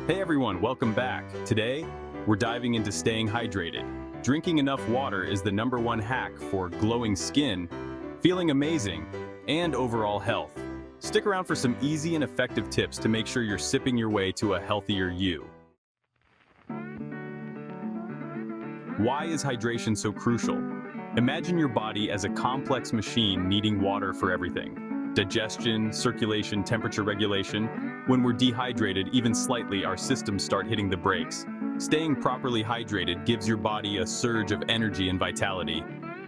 Hey everyone, welcome back. Today, we're diving into staying hydrated. Drinking enough water is the #1 hack for glowing skin, feeling amazing, and overall health. Stick around for some easy and effective tips to make sure you're sipping your way to a healthier you. Why is hydration so crucial? Imagine your body as a complex machine needing water for everything. Digestion, circulation, temperature regulation. When we're dehydrated, even slightly, our systems start hitting the brakes. Staying properly hydrated gives your body a surge of energy and vitality.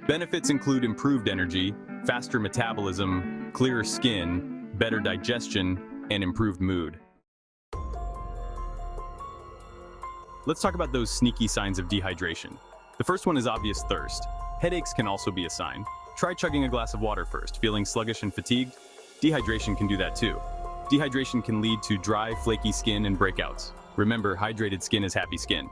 Benefits include improved energy, faster metabolism, clearer skin, better digestion, and improved mood. Let's talk about those sneaky signs of dehydration. The first one is obvious thirst. Headaches can also be a sign. Try chugging a glass of water first. Feeling sluggish and fatigued? Dehydration can do that too. Dehydration can lead to dry, flaky skin and breakouts. Remember, hydrated skin is happy skin.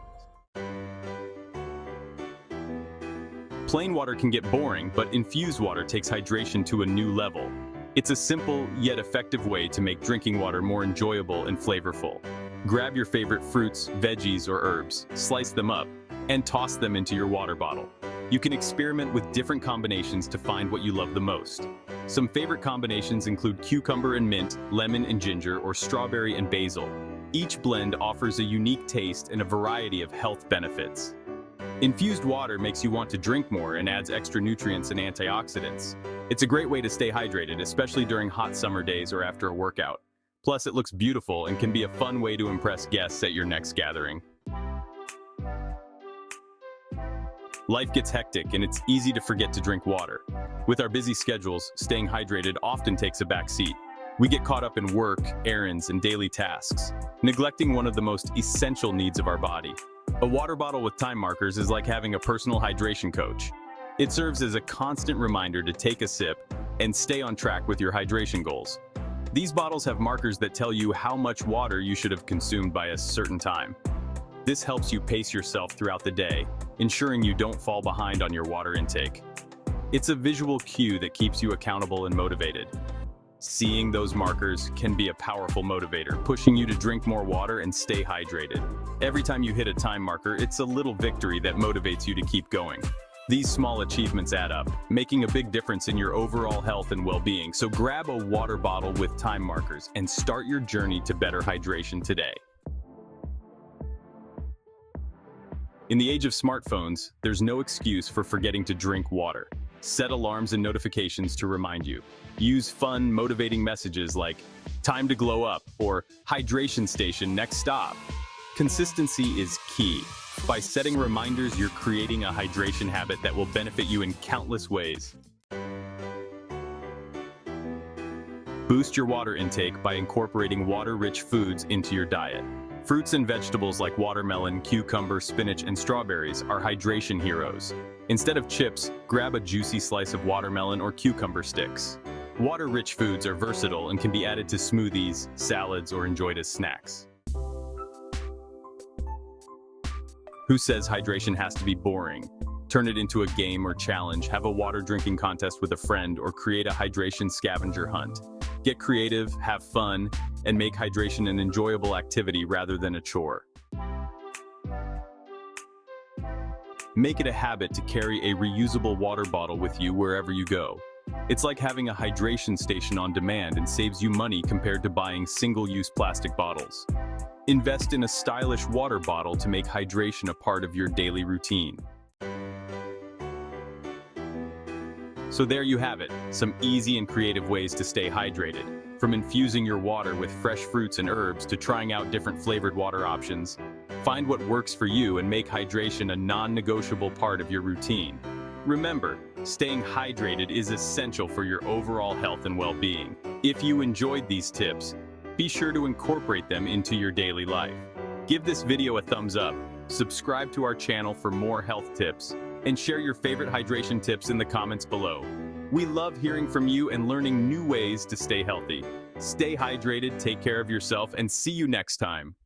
Plain water can get boring, but infused water takes hydration to a new level. It's a simple yet effective way to make drinking water more enjoyable and flavorful. Grab your favorite fruits, veggies, or herbs, slice them up, and toss them into your water bottle. You can experiment with different combinations to find what you love the most. Some favorite combinations include cucumber and mint, lemon and ginger, or strawberry and basil. Each blend offers a unique taste and a variety of health benefits. Infused water makes you want to drink more and adds extra nutrients and antioxidants. It's a great way to stay hydrated, especially during hot summer days or after a workout. Plus, it looks beautiful and can be a fun way to impress guests at your next gathering. Life gets hectic and it's easy to forget to drink water. With our busy schedules, staying hydrated often takes a back seat. We get caught up in work, errands, and daily tasks, neglecting one of the most essential needs of our body. A water bottle with time markers is like having a personal hydration coach. It serves as a constant reminder to take a sip and stay on track with your hydration goals. These bottles have markers that tell you how much water you should have consumed by a certain time. This helps you pace yourself throughout the day, ensuring you don't fall behind on your water intake. It's a visual cue that keeps you accountable and motivated. Seeing those markers can be a powerful motivator, pushing you to drink more water and stay hydrated. Every time you hit a time marker, it's a little victory that motivates you to keep going. These small achievements add up, making a big difference in your overall health and well-being. So grab a water bottle with time markers and start your journey to better hydration today. In the age of smartphones, there's no excuse for forgetting to drink water. Set alarms and notifications to remind you. Use fun, motivating messages like, "Time to glow up," or "Hydration station, next stop." Consistency is key. By setting reminders, you're creating a hydration habit that will benefit you in countless ways. Boost your water intake by incorporating water-rich foods into your diet. Fruits and vegetables like watermelon, cucumber, spinach, and strawberries are hydration heroes. Instead of chips, grab a juicy slice of watermelon or cucumber sticks. Water-rich foods are versatile and can be added to smoothies, salads, or enjoyed as snacks. Who says hydration has to be boring? Turn it into a game or challenge, have a water drinking contest with a friend, or create a hydration scavenger hunt. Get creative, have fun, and make hydration an enjoyable activity rather than a chore. Make it a habit to carry a reusable water bottle with you wherever you go. It's like having a hydration station on demand and saves you money compared to buying single-use plastic bottles. Invest in a stylish water bottle to make hydration a part of your daily routine. So there you have it, some easy and creative ways to stay hydrated. From infusing your water with fresh fruits and herbs to trying out different flavored water options. Find what works for you and make hydration a non-negotiable part of your routine. Remember, staying hydrated is essential for your overall health and well-being. If you enjoyed these tips, be sure to incorporate them into your daily life. Give this video a thumbs up, subscribe to our channel for more health tips, and share your favorite hydration tips in the comments below. We love hearing from you and learning new ways to stay healthy. Stay hydrated, take care of yourself, and see you next time.